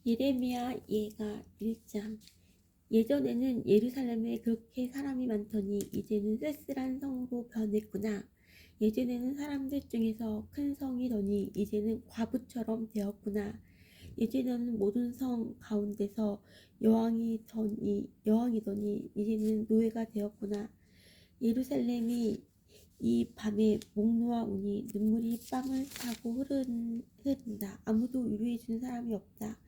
예레미야 예가 1장. 예전에는 예루살렘에 그렇게 사람이 많더니 이제는 쓸쓸한 성으로 변했구나. 예전에는 사람들 중에서 큰 성이더니 이제는 과부처럼 되었구나. 예전에는 모든 성 가운데서 여왕이더니 이제는 노예가 되었구나. 예루살렘이 이 밤에 목 놓아 우니 눈물이 뺨을 타고 흐른다. 아무도 위로해 준 사람이 없다.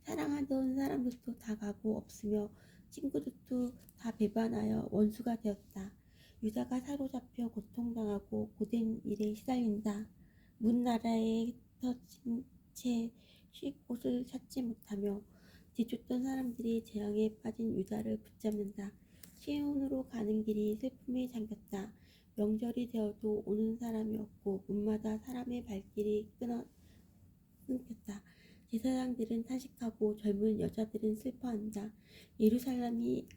사랑하던 사람들도 다 가고 없으며 친구들도 다 배반하여 원수가 되었다. 유다가 사로잡혀 고통당하고 고된 일에 시달린다. 문 나라에 터진 채 쉴 곳을 찾지 못하며 뒤쫓던 사람들이 재앙에 빠진 유다를 붙잡는다. 시온으로 가는 길이 슬픔에 잠겼다. 명절이 되어도 오는 사람이 없고 문마다 사람의 발길이 끊겼다. 제사장들은 탄식하고 젊은 여자들은 슬퍼한다. 예루살렘이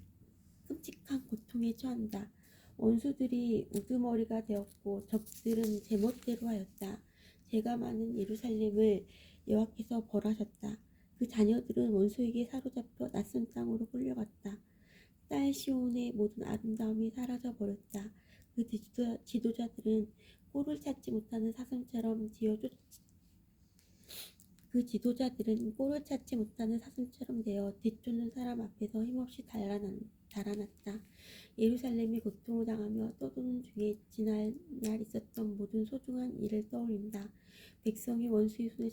끔찍한 고통에 처한다. 원수들이 우두머리가 되었고 적들은 제멋대로 하였다. 죄가 많은 예루살렘을 여호와께서 벌하셨다. 그 자녀들은 원수에게 사로잡혀 낯선 땅으로 끌려갔다. 딸 시온의 모든 아름다움이 사라져 버렸다. 그 지도자들은 꼴을 찾지 못하는 사슴처럼 되어 뒤쫓는 사람 앞에서 힘없이 달아났다. 예루살렘이 고통을 당하며 떠도는 중에 지난 날 있었던 모든 소중한 일을 떠올린다. 백성이 원수의 손에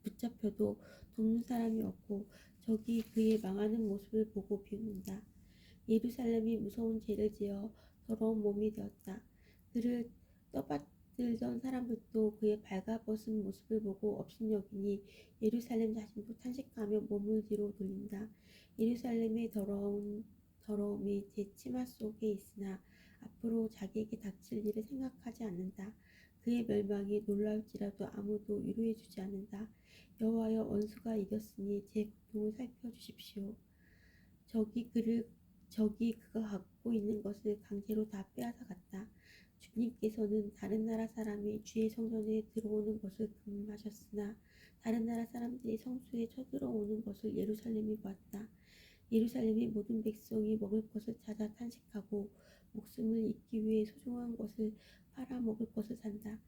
붙잡혀도 돕는 사람이 없고 적이 그의 망하는 모습을 보고 비웃는다. 예루살렘이 무서운 죄를 지어 더러운 몸이 되었다. 그를 떠받들던 사람들도 그의 발가벗은 모습을 보고 업신여기니 예루살렘 자신도 탄식하며 몸을 뒤로 돌린다. 예루살렘의 더러움이 제 치마 속에 있으나 앞으로 자기에게 닥칠 일을 생각하지 않는다. 그의 멸망이 놀라울지라도 아무도 위로해주지 않는다. 여호와여, 원수가 이겼으니 제 고통을 살펴주십시오. 적이 그가 갖고 있는 것을 강제로 다 빼앗아갔다. 주님께서는 다른 나라 사람이 주의 성전에 들어오는 것을 금하셨으나 다른 나라 사람들이 성소에 쳐들어오는 것을 예루살렘이 보았다. 예루살렘의 모든 백성이 먹을 것을 찾아 탄식하고 목숨을 잇기 위해 소중한 것을 팔아먹을 것을 산다.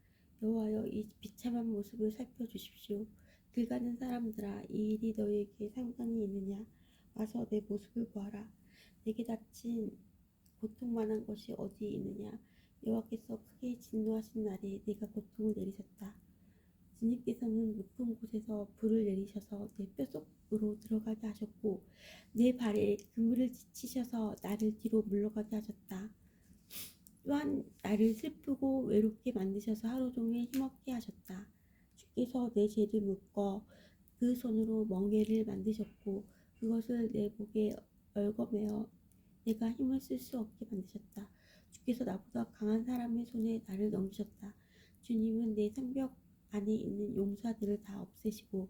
여호와여, 이 비참한 모습을 살펴주십시오. 길 가는 사람들아, 이 일이 너희에게 상관이 있느냐? 와서 내 모습을 보아라. 내게 닥친 고통만한 것이 어디 있느냐? 여호와께서 크게 진노하신 날에 내가 고통을 내리셨다. 주님께서는 높은 곳에서 불을 내리셔서 내 뼛속으로 들어가게 하셨고 내 발에 그물을 지치셔서 나를 뒤로 물러가게 하셨다. 또한 나를 슬프고 외롭게 만드셔서 하루 종일 힘없게 하셨다. 주께서 내 죄를 묶어 그 손으로 멍에를 만드셨고 그것을 내 목에 얽어매어 내가 힘을 쓸 수 없게 만드셨다. 주께서 나보다 강한 사람의 손에 나를 넘기셨다. 주님은 내 성벽 안에 있는 용사들을 다 없애시고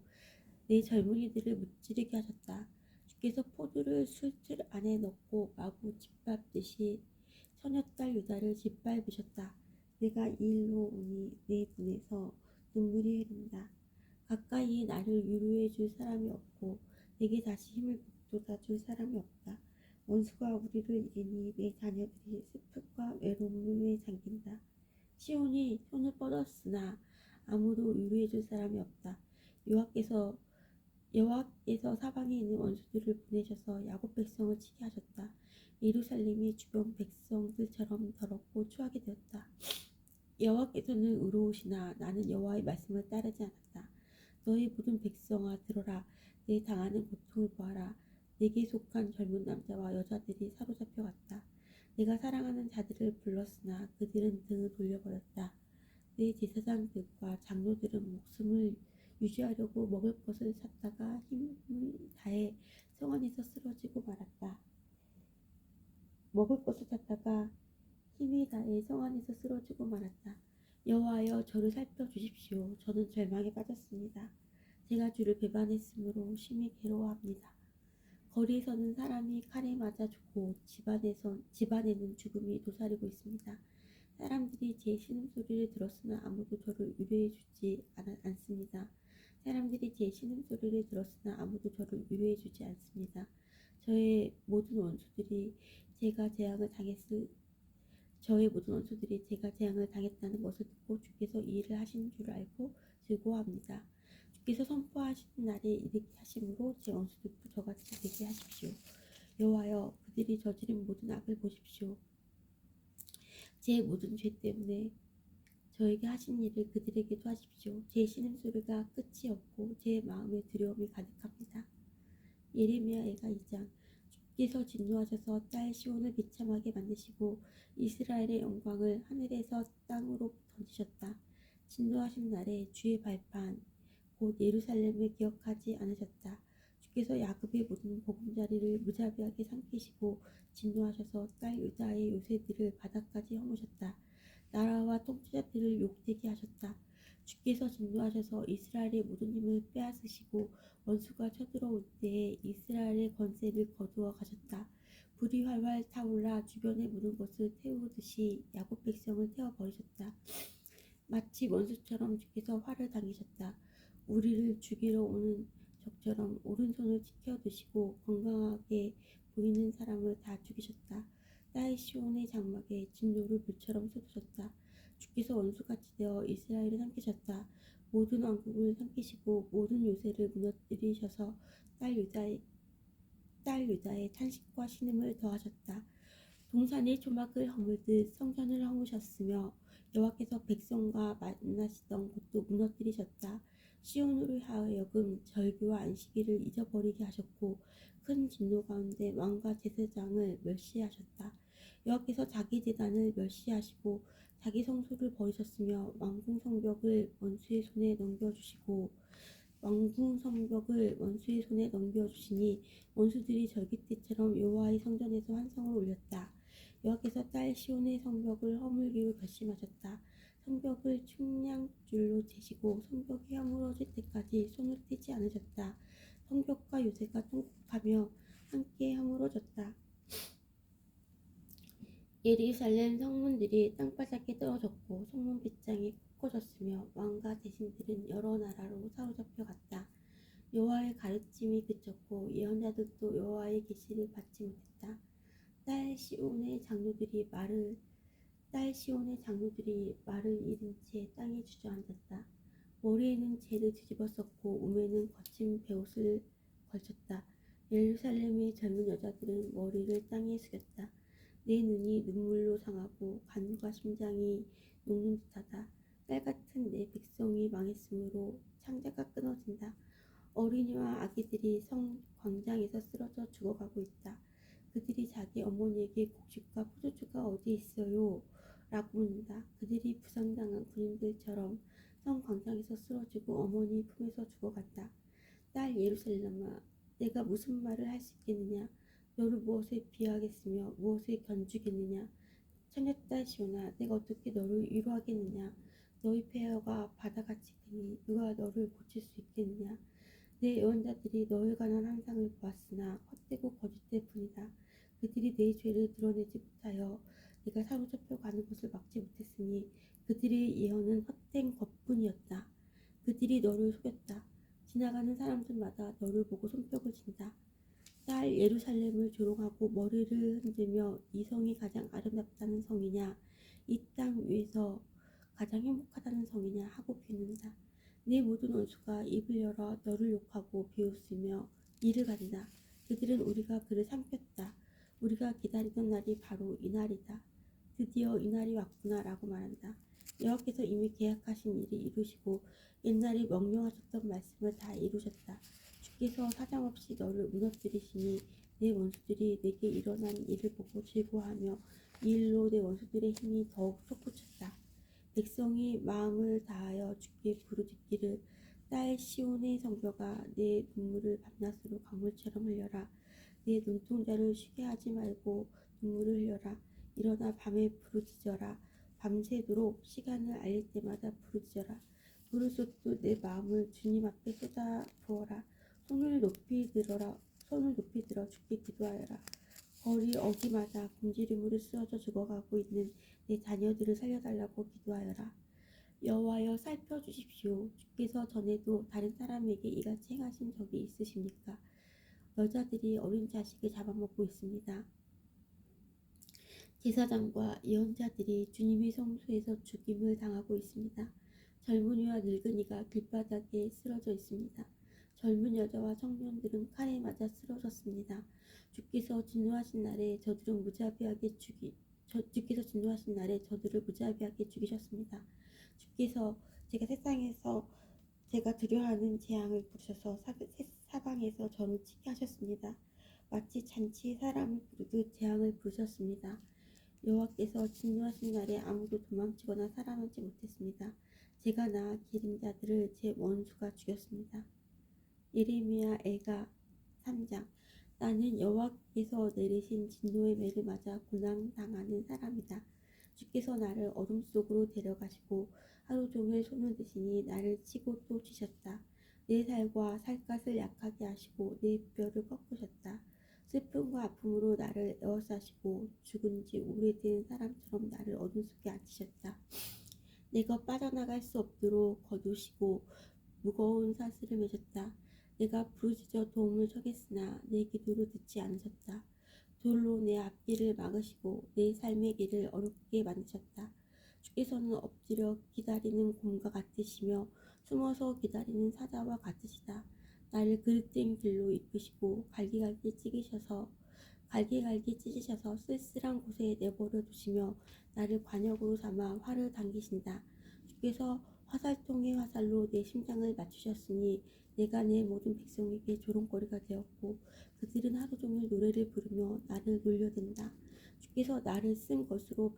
내 젊은이들을 무찌르게 하셨다. 주께서 포도를 술틀 안에 넣고 마구 짓밟듯이 처녀딸 유다를 짓밟으셨다. 내가 이 일로 오니 내 눈에서 눈물이 흐른다. 가까이에 나를 위로해 줄 사람이 없고 내게 다시 힘을 북돋아 줄 사람이 없다. 원수가 우리를 이기니 내 자녀들이 슬픔과 외로움에 잠긴다. 시온이 손을 뻗었으나 아무도 위로해 줄 사람이 없다. 여호와께서 사방에 있는 원수들을 보내셔서 야곱 백성을 치게 하셨다. 예루살렘이 주변 백성들처럼 더럽고 추하게 되었다. 여호와께서는 의로우시나 나는 여호와의 말씀을 따르지 않았다. 너희 모든 백성아, 들어라. 내 당하는 고통을 보아라. 내게 속한 젊은 남자와 여자들이 사로잡혀 갔다. 내가 사랑하는 자들을 불렀으나 그들은 등을 돌려버렸다. 내 제사장들과 장로들은 목숨을 유지하려고 먹을 것을 찾다가 힘을 다해 성 안에서 쓰러지고 말았다. 여호와여, 저를 살펴주십시오. 저는 절망에 빠졌습니다. 제가 주를 배반했으므로 심히 괴로워합니다. 거리에서는 사람이 칼에 맞아 죽고 집안에는 죽음이 도사리고 있습니다. 사람들이 제 신음소리를 들었으나 아무도 저를 위로해 주지 않습니다. 사람들이 제 신음소리를 들었으나 아무도 저를 위로해 주지 않습니다. 저의 모든 원수들이 제가 재앙을 당했을 저의 모든 원수들이 제가 재앙을 당했다는 것을 듣고 주께서 이 일을 하신 줄 알고 즐거워합니다. 주께서 선포하시는 날에 이르게 하심으로 제 원수들도 저같이 되게 하십시오. 여호와여, 그들이 저지른 모든 악을 보십시오. 제 모든 죄 때문에 저에게 하신 일을 그들에게도 하십시오. 제 신음소리가 끝이 없고 제 마음에 두려움이 가득합니다. 예레미야 애가 2장. 주께서 진노하셔서 딸 시온을 비참하게 만드시고 이스라엘의 영광을 하늘에서 땅으로 던지셨다. 진노하신 날에 주의 발판 곧 예루살렘을 기억하지 않으셨다. 주께서 야곱의 모든 보금자리를 무자비하게 삼키시고 진노하셔서 딸 유다의 요새들을 바닥까지 허무셨다. 나라와 통치자들을 욕되게 하셨다. 주께서 진노하셔서 이스라엘의 모든 힘을 빼앗으시고 원수가 쳐들어올 때에 이스라엘의 권세를 거두어 가셨다. 불이 활활 타올라 주변의 모든 것을 태우듯이 야곱 백성을 태워버리셨다. 마치 원수처럼 주께서 화를 당기셨다. 우리를 죽이러 오는 적처럼 오른손을 치켜드시고 건강하게 보이는 사람을 다 죽이셨다. 딸 시온의 장막에 진노를 불처럼 쏟으셨다. 주께서 원수같이 되어 이스라엘을 삼키셨다. 모든 왕국을 삼키시고 모든 요새를 무너뜨리셔서 딸 유다의 탄식과 신음을 더하셨다. 동산의 초막을 허물듯 성전을 허무셨으며 여호와께서 백성과 만나시던 곳도 무너뜨리셨다. 시온으로 하여금 절기와 안식일을 잊어버리게 하셨고 큰 진노 가운데 왕과 제사장을 멸시하셨다. 여호와께서 자기 제단을 멸시하시고 자기 성소를 버리셨으며 왕궁 성벽을 원수의 손에 넘겨주시니 원수들이 절기 때처럼 여호와의 성전에서 환성을 올렸다. 여호와께서 딸 시온의 성벽을 허물기로 결심하셨다. 성벽을 측량줄로 재시고 성벽이 허물어질 때까지 손을 떼지 않으셨다. 성벽과 요새가 통곡하며 함께 허물어졌다. 예루살렘 성문들이 땅바닥에 떨어졌고 성문 빗장이 꺾어졌으며 왕과 대신들은 여러 나라로 사로잡혀 갔다. 여호와의 가르침이 그쳤고 예언자들도 여호와의 계시를 받지 못했다. 딸 시온의 장로들이 말을 잃은 채 땅에 주저앉았다. 머리에는 재를 뒤집어 썼고 몸에는 거친 베옷을 걸쳤다. 예루살렘의 젊은 여자들은 머리를 땅에 숙였다. 내 눈이 눈물로 상하고 간과 심장이 녹는 듯하다. 딸같은 내 백성이 망했으므로 창자가 끊어진다. 어린이와 아기들이 성 광장에서 쓰러져 죽어가고 있다. 그들이 자기 어머니에게 곡식과 포도주가 어디 있어요? 라고 묻는다. 그들이 부상당한 군인들처럼 성 광장에서 쓰러지고 어머니 품에서 죽어간다. 딸 예루살렘아, 내가 무슨 말을 할 수 있겠느냐? 너를 무엇에 비하하겠으며 무엇에 견주겠느냐? 처녀딸 시온아, 내가 어떻게 너를 위로하겠느냐? 너희 폐허가 바다같이 크니 누가 너를 고칠 수 있겠느냐? 내 예언자들이 너에 관한 환상을 보았으나 헛되고 거짓될 뿐이다. 그들이 내 죄를 드러내지 못하여 네가 사로잡혀 가는 것을 막지 못했으니 그들의 예언은 헛된 것뿐이었다. 그들이 너를 속였다. 지나가는 사람들마다 너를 보고 손뼉을 친다. 딸 예루살렘을 조롱하고 머리를 흔들며 이 성이 가장 아름답다는 성이냐, 이 땅 위에서 가장 행복하다는 성이냐 하고 비웃는다. 내 모든 원수가 입을 열어 너를 욕하고 비웃으며 이를 간다. 그들은 우리가 그를 삼켰다. 우리가 기다리던 날이 바로 이 날이다. 드디어 이 날이 왔구나 라고 말한다. 여호와께서 이미 계약하신 일을 이루시고 옛날에 명령하셨던 말씀을 다 이루셨다. 주께서 사정없이 너를 무너뜨리시니 내 원수들이 내게 일어난 일을 보고 즐거워하며 이 일로 내 원수들의 힘이 더욱 솟구쳤다. 백성이 마음을 다하여 주께 부르짖기를 딸 시온의 성벽아 내 눈물을 밤낮으로 강물처럼 흘려라. 내 눈동자를 쉬게 하지 말고 눈물을 흘려라. 일어나 밤에 부르짖어라. 밤새도록 시간을 알릴 때마다 부르짖어라. 물을 쏟듯 내 마음을 주님 앞에 쏟아 부어라. 손을 높이 들어 주께 기도하여라. 거리 어디마다 굶주림으로 쓰러져 죽어가고 있는 내 자녀들을 살려달라고 기도하여라. 여호와여 살펴주십시오. 주께서 전에도 다른 사람에게 이같이 행하신 적이 있으십니까? 여자들이 어린 자식을 잡아먹고 있습니다. 제사장과 예언자들이 주님의 성소에서 죽임을 당하고 있습니다. 젊은이와 늙은이가 길바닥에 쓰러져 있습니다. 젊은 여자와 청년들은 칼에 맞아 쓰러졌습니다. 주께서 진노하신 날에 주께서 진노하신 날에 저들을 무자비하게 죽이셨습니다. 주께서 제가 세상에서 제가 두려워하는 재앙을 부르셔서 사방에서 저를 치게 하셨습니다. 마치 잔치에 사람을 부르듯 재앙을 부르셨습니다. 여호와께서 진노하신 날에 아무도 도망치거나 살아남지 못했습니다. 제가 낳아 기른 자들을 제 원수가 죽였습니다. 예레미야 애가 3장. 나는 여호와께서 내리신 진노의 매를 맞아 고난당하는 사람이다. 주께서 나를 어둠 속으로 데려가시고 하루 종일 손을 드시니 나를 치고 또 치셨다. 내 살과 살갗을 약하게 하시고 내 뼈를 꺾으셨다. 슬픔과 아픔으로 나를 에워싸시고 죽은 지 오래된 사람처럼 나를 어둠 속에 앉히셨다. 내가 빠져나갈 수 없도록 거두시고 무거운 사슬을 매셨다. 내가 부르짖어 도움을 청했으나 내 기도를 듣지 않으셨다. 돌로 내 앞길을 막으시고 내 삶의 길을 어렵게 만드셨다. 주께서는 엎드려 기다리는 곰과 같으시며 숨어서 기다리는 사자와 같으시다. 나를 그릇된 길로 이끄시고 갈기갈기 찢으셔서 쓸쓸한 곳에 내버려 두시며 나를 관역으로 삼아 활을 당기신다. 주께서 화살통의 화살로 내 심장을 맞추셨으니 내가 내 모든 백성에게 조롱거리가 되었고 그들은 하루 종일 노래를 부르며 나를 놀려댄다. 주께서 나를 쓴 것으로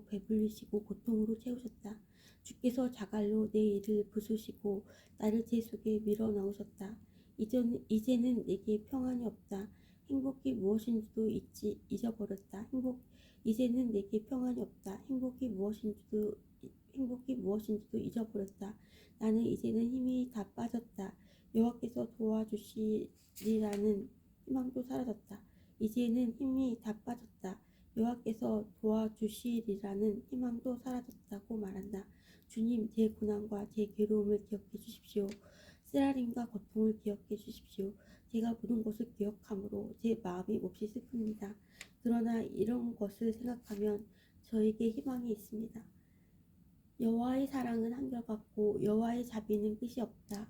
배불리시고 고통으로 채우셨다. 주께서 자갈로 내 이를 부수시고 나를 재 속에 밀어 넣으셨다. 이제는 내게 평안이 없다. 행복이 무엇인지도 잊어버렸다. 이제는 내게 평안이 없다. 행복이 무엇인지도 잊어버렸다. 나는 이제는 힘이 다 빠졌다. 여호와께서 도와주시리라는 희망도 사라졌다. 이제는 힘이 다 빠졌다. 여호와께서 도와주시리라는 희망도 사라졌다고 말한다. 주님, 제 고난과 제 괴로움을 기억해 주십시오. 쓰라림과 고통을 기억해 주십시오. 제가 모든 것을 기억함으로 제 마음이 몹시 슬픕니다. 그러나 이런 것을 생각하면 저에게 희망이 있습니다. 여호와의 사랑은 한결같고 여호와의 자비는 끝이 없다.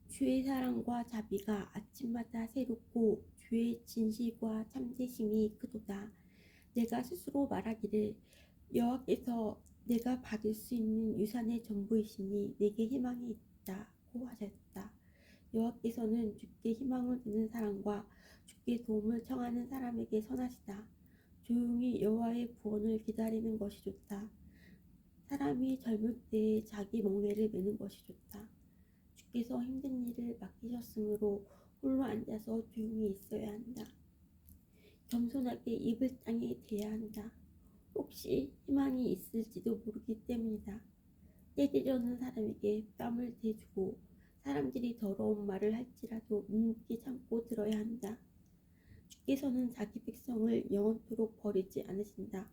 주의 사랑과 자비가 아침마다 새롭고 주의 진실과 참되심이 크도다. 내가 스스로 말하기를 여호와께서 내가 받을 수 있는 유산의 전부이시니 내게 희망이 있다고 하셨다. 여호와께서는 주께 희망을 두는 사람과 주께 도움을 청하는 사람에게 선하시다. 조용히 여호와의 구원을 기다리는 것이 좋다. 사람이 젊을 때에 자기 멍에를 매는 것이 좋다. 주께서 힘든 일을 맡기셨으므로 홀로 앉아서 조용히 있어야 한다. 겸손하게 입을 땅에 대야 한다. 혹시 희망이 있을지도 모르기 때문이다. 떼지려는 사람에게 뺨을 대주고 사람들이 더러운 말을 할지라도 묵묵히 참고 들어야 한다. 주께서는 자기 백성을 영원토록 버리지 않으신다.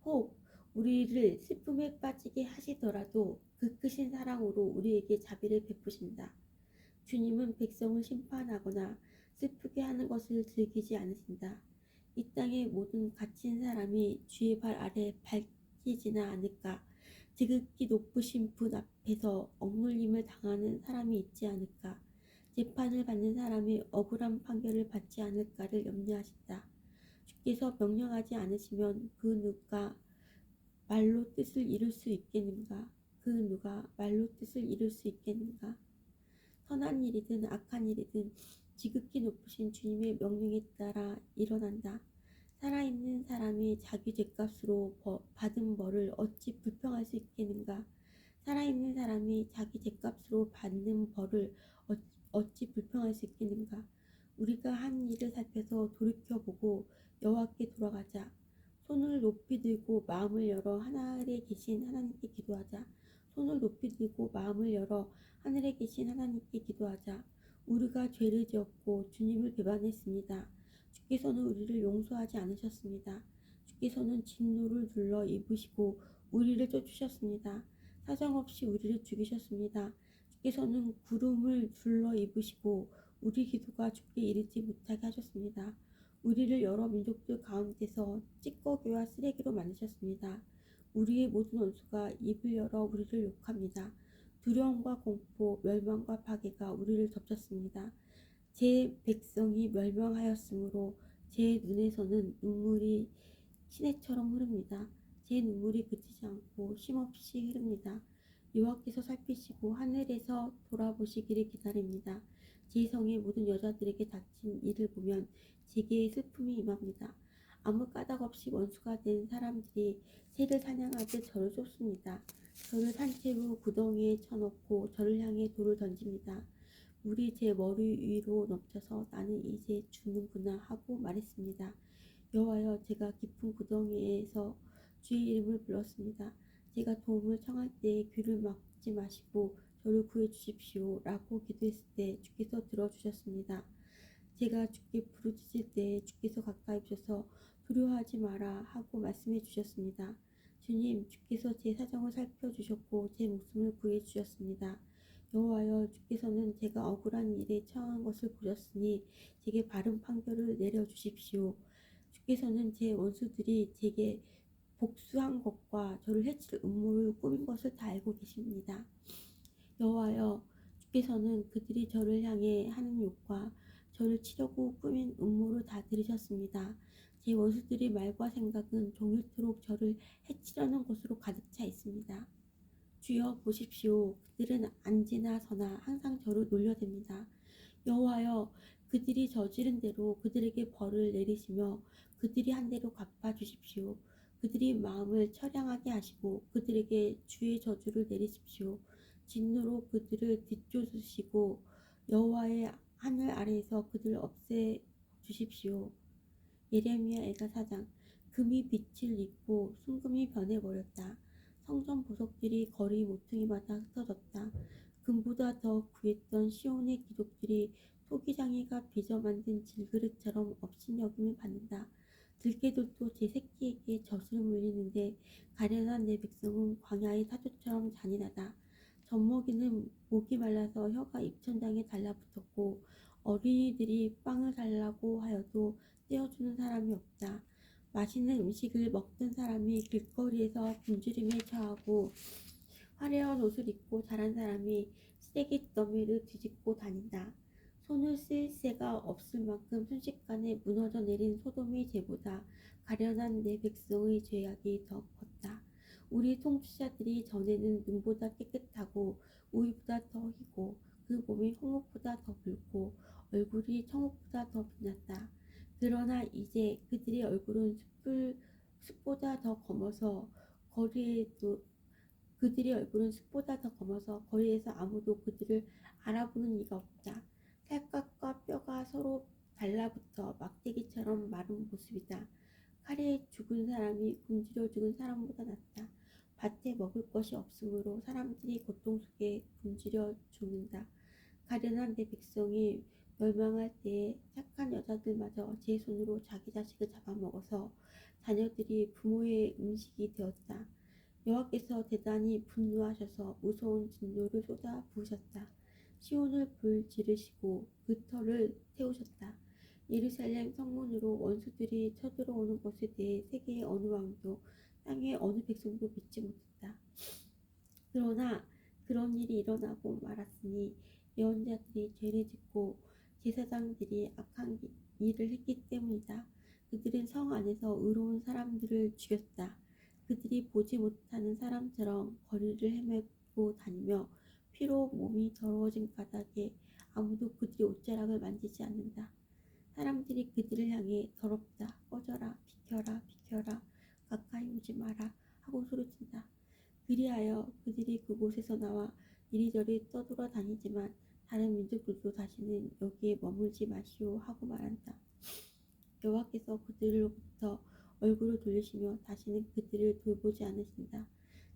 혹 우리를 슬픔에 빠지게 하시더라도 그 크신 사랑으로 우리에게 자비를 베푸신다. 주님은 백성을 심판하거나 슬프게 하는 것을 즐기지 않으신다. 이 땅의 모든 갇힌 사람이 주의 발 아래 밝히지나 않을까? 지극히 높으신 분 앞에서 억눌림을 당하는 사람이 있지 않을까? 재판을 받는 사람이 억울한 판결을 받지 않을까를 염려하신다. 주께서 명령하지 않으시면 그 누가 말로 뜻을 이룰 수 있겠는가? 선한 일이든 악한 일이든 지극히 높으신 주님의 명령에 따라 일어난다. 살아있는 사람이 자기 죗값으로 받은 벌을 어찌 불평할 수 있겠는가? 살아있는 사람이 자기 죗값으로 받는 벌을 어찌 불평할 수 있겠는가? 우리가 한 일을 살펴서 돌이켜보고 여호와께 돌아가자. 손을 높이 들고 마음을 열어 하늘에 계신 하나님께 기도하자. 손을 높이 들고 마음을 열어 하늘에 계신 하나님께 기도하자. 우리가 죄를 지었고 주님을 배반했습니다. 주께서는 우리를 용서하지 않으셨습니다. 주께서는 진노를 눌러 입으시고 우리를 쫓으셨습니다. 사정없이 우리를 죽이셨습니다. 주께서는 구름을 둘러 입으시고 우리 기도가 주께 이르지 못하게 하셨습니다. 우리를 여러 민족들 가운데서 찌꺼기와 쓰레기로 만드셨습니다. 우리의 모든 원수가 입을 열어 우리를 욕합니다. 두려움과 공포, 멸망과 파괴가 우리를 덮쳤습니다. 제 백성이 멸망하였으므로 제 눈에서는 눈물이 시내처럼 흐릅니다. 제 눈물이 그치지 않고 쉼없이 흐릅니다. 여호와께서 살피시고 하늘에서 돌아보시기를 기다립니다. 제 성의 모든 여자들에게 닥친 일을 보면 제게 슬픔이 임합니다. 아무 까닭 없이 원수가 된 사람들이 새를 사냥하듯 저를 쫓습니다. 저를 산채로 구덩이에 쳐넣고 저를 향해 돌을 던집니다. 물이 제 머리 위로 넘쳐서 나는 이제 죽는구나 하고 말했습니다. 여호와여, 제가 깊은 구덩이에서 주의 이름을 불렀습니다. 제가 도움을 청할 때 귀를 막지 마시고 저를 구해 주십시오 라고 기도했을 때 주께서 들어주셨습니다. 제가 주께 부르짖을 때 주께서 가까이 오셔서 두려워하지 마라 하고 말씀해 주셨습니다. 주님, 주께서 제 사정을 살펴주셨고 제 목숨을 구해 주셨습니다. 여호와여, 주께서는 제가 억울한 일에 처한 것을 보셨으니 제게 바른 판결을 내려주십시오. 주께서는 제 원수들이 제게 복수한 것과 저를 해칠 음모를 꾸민 것을 다 알고 계십니다. 여호와여, 주께서는 그들이 저를 향해 하는 욕과 저를 치려고 꾸민 음모를 다 들으셨습니다. 제 원수들의 말과 생각은 종일토록 저를 해치려는 것으로 가득 차 있습니다. 주여 보십시오. 그들은 앉으나 서나 항상 저를 놀려댑니다. 여호와여, 그들이 저지른 대로 그들에게 벌을 내리시며 그들이 한 대로 갚아주십시오. 그들이 마음을 처량하게 하시고 그들에게 주의 저주를 내리십시오. 진노로 그들을 뒤쫓으시고 여호와의 하늘 아래에서 그들을 없애주십시오. 예레미야 애가 4장. 금이 빛을 입고 순금이 변해버렸다. 성전 보석들이 거리 모퉁이마다 흩어졌다. 금보다 더 귀했던 시온의 기록들이 토기장이가 빚어 만든 질그릇처럼 업신여김을 받는다. 들깨들도 제 새끼에게 젖을 물리는데 가련한 내 백성은 광야의 사조처럼 잔인하다. 젖먹이는 목이 말라서 혀가 입천장에 달라붙었고 어린이들이 빵을 달라고 하여도 떼어주는 사람이 없다. 맛있는 음식을 먹던 사람이 길거리에서 굶주림에 처하고 화려한 옷을 입고 자란 사람이 쓰레기 더미를 뒤집고 다닌다. 손을 쓸 새가 없을 만큼 순식간에 무너져 내린 소돔의 죄보다 가련한 내 백성의 죄악이 더 컸다. 우리 통치자들이 전에는 눈보다 깨끗하고 우유보다 더 희고 그 몸이 홍옥보다 더 붉고 얼굴이 청옥보다 더 빛났다. 그러나 이제 그들의 얼굴은 숲보다 더 검어서 거리에도 그들의 얼굴은 숲보다 더 검어서 거리에서 아무도 그들을 알아보는 이가 없다. 살갗과 뼈가 서로 달라붙어 막대기처럼 마른 모습이다. 칼에 죽은 사람이 굶주려 죽은 사람보다 낫다. 밭에 먹을 것이 없으므로 사람들이 고통 속에 굶주려 죽는다. 가련한 내 백성이 멸망할 때에 착한 여자들마저 제 손으로 자기 자식을 잡아먹어서 자녀들이 부모의 음식이 되었다. 여호와께서 대단히 분노하셔서 무서운 진노를 쏟아 부으셨다. 시온을 불 지르시고 그 터를 태우셨다. 예루살렘 성문으로 원수들이 쳐들어오는 것에 대해 세계의 어느 왕도 땅의 어느 백성도 믿지 못했다. 그러나 그런 일이 일어나고 말았으니 예언자들이 죄를 짓고 제사장들이 악한 일을 했기 때문이다. 그들은 성 안에서 의로운 사람들을 죽였다. 그들이 보지 못하는 사람처럼 거리를 헤매고 다니며 피로 몸이 더러워진 까닭에 아무도 그들의 옷자락을 만지지 않는다. 사람들이 그들을 향해 더럽다, 꺼져라, 비켜라, 비켜라, 가까이 오지 마라 하고 소리친다. 그리하여 그들이 그곳에서 나와 이리저리 떠돌아 다니지만 다른 민족들도 다시는 여기에 머물지 마시오 하고 말한다. 여호와께서 그들로부터 얼굴을 돌리시며 다시는 그들을 돌보지 않으신다.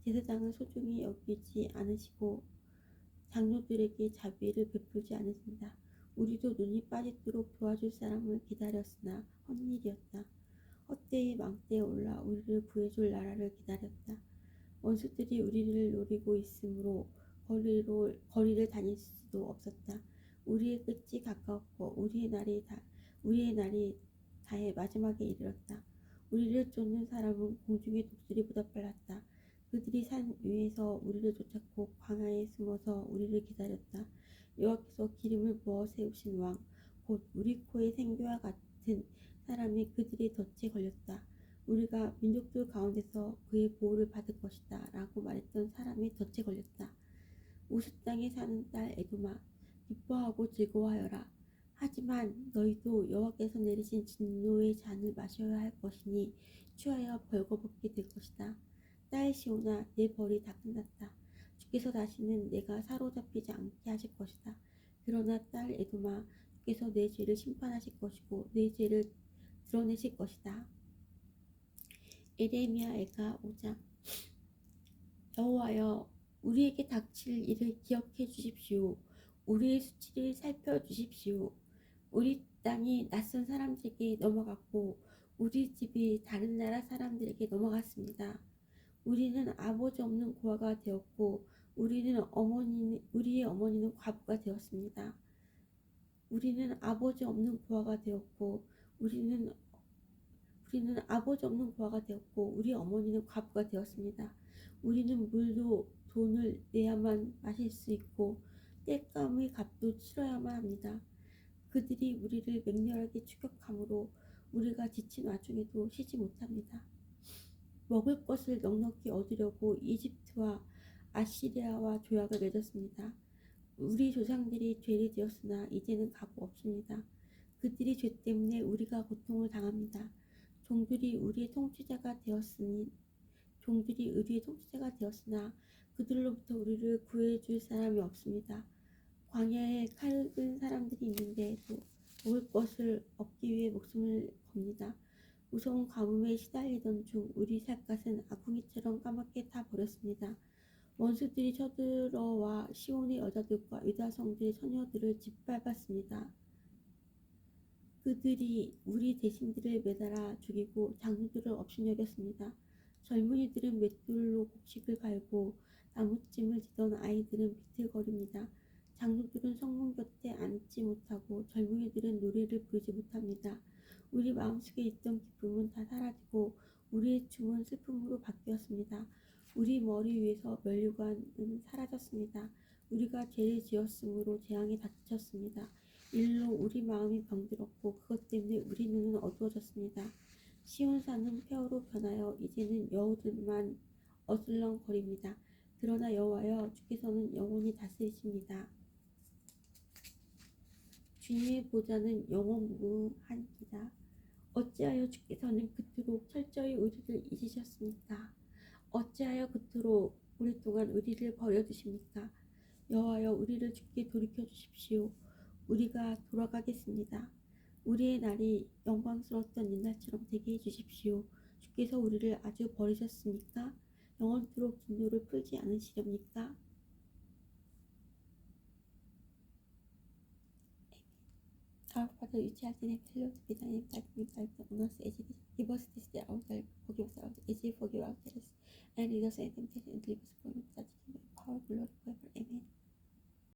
제사장을 소중히 여기지 않으시고 장로들에게 자비를 베풀지 않으신다. 우리도 눈이 빠지도록 도와줄 사람을 기다렸으나 헛일이었다. 헛되이 망대에 올라 우리를 구해줄 나라를 기다렸다. 원수들이 우리를 노리고 있으므로 거리를 다닐 수도 없었다. 우리의 끝이 가까웠고 우리의 날이 다해 마지막에 이르렀다. 우리를 쫓는 사람은 공중의 독수리보다 빨랐다. 그들이 산 위에서 우리를 쫓았고 광야에 숨어서 우리를 기다렸다. 여호와께서 기름을 부어 세우신 왕, 곧 우리 코에 생교와 같은 사람이 그들의 덫에 걸렸다. 우리가 민족들 가운데서 그의 보호를 받을 것이다 라고 말했던 사람의 덫에 걸렸다. 우스 땅에 사는 딸 에돔아, 기뻐하고 즐거워하여라. 하지만 너희도 여호와께서 내리신 진노의 잔을 마셔야 할 것이니 취하여 벌거벗게 될 것이다. 딸 시온아, 내 벌이 다 끝났다. 주께서 다시는 내가 사로잡히지 않게 하실 것이다. 그러나 딸 에돔아, 주께서 내 죄를 심판하실 것이고 내 죄를 드러내실 것이다. 에레미야애가 5장. 여호와여, 우리에게 닥칠 일을 기억해 주십시오. 우리의 수치를 살펴주십시오. 우리 땅이 낯선 사람들에게 넘어갔고 우리 집이 다른 나라 사람들에게 넘어갔습니다. 우리는 아버지 없는 고아가 되었고 우리의 어머니는 과부가 되었습니다. 우리는 아버지 없는 고아가 되었고 우리는 아버지 없는 고아가 되었고 우리 어머니는 과부가 되었습니다. 우리는 물도 돈을 내야만 마실 수 있고 땔감의 값도 치러야만 합니다. 그들이 우리를 맹렬하게 추격하므로 우리가 지친 와중에도 쉬지 못합니다. 먹을 것을 넉넉히 얻으려고 이집트와 아시리아와 조약을 맺었습니다. 우리 조상들이 죄를 지었으나 이제는 각오 없습니다. 그들의 죄 때문에 우리가 고통을 당합니다. 종들이 우리의 통치자가 되었으나 그들로부터 우리를 구해줄 사람이 없습니다. 광야에 칼든 사람들이 있는데도 먹을 것을 얻기 위해 목숨을 겁니다. 무서운 가뭄에 시달리던 중 우리 살갗은 아궁이처럼 까맣게 타버렸습니다. 원수들이 쳐들어와 시온의 여자들과 유다 성들의 처녀들을 짓밟았습니다. 그들이 우리 대신들을 매달아 죽이고 장로들을 업신여겼습니다. 젊은이들은 맷돌로 곡식을 갈고 나무찜을 지던 아이들은 비틀거립니다. 장로들은 성문 곁에 앉지 못하고 젊은이들은 노래를 부르지 못합니다. 우리 마음속에 있던 기쁨은 다 사라지고 우리의 춤은 슬픔으로 바뀌었습니다. 우리 머리 위에서 면류관은 사라졌습니다. 우리가 죄를 지었으므로 재앙에 다쳤습니다. 일로 우리 마음이 병들었고 그것 때문에 우리 눈은 어두워졌습니다. 시온산은 폐허로 변하여 이제는 여우들만 어슬렁거립니다. 그러나 여호와여, 주께서는 영원히 다스리십니다. 주님의 보좌는 영원무한이다. 어찌하여 주께서는 그토록 철저히 우리를 잊으셨습니까? 어찌하여 그토록 오랫동안 우리를 버려두십니까? 여호와여, 우리를 주께 돌이켜 주십시오. 우리가 돌아가겠습니다. 우리의 날이 영광스러웠던 옛날처럼 되게 해주십시오. 주께서 우리를 아주 버리셨습니까? 영원토록 진노를 풀지 않으시렵니까? Our Father, which art in heaven, hallowed be thy name. Thy kingdom come, on us as it is. Give us this day our daily bread. Forgive us our debts as we forgive our debtors. And lead us not into temptation, and deliver us from evil. For thine is the kingdom, power, and glory forever. Amen.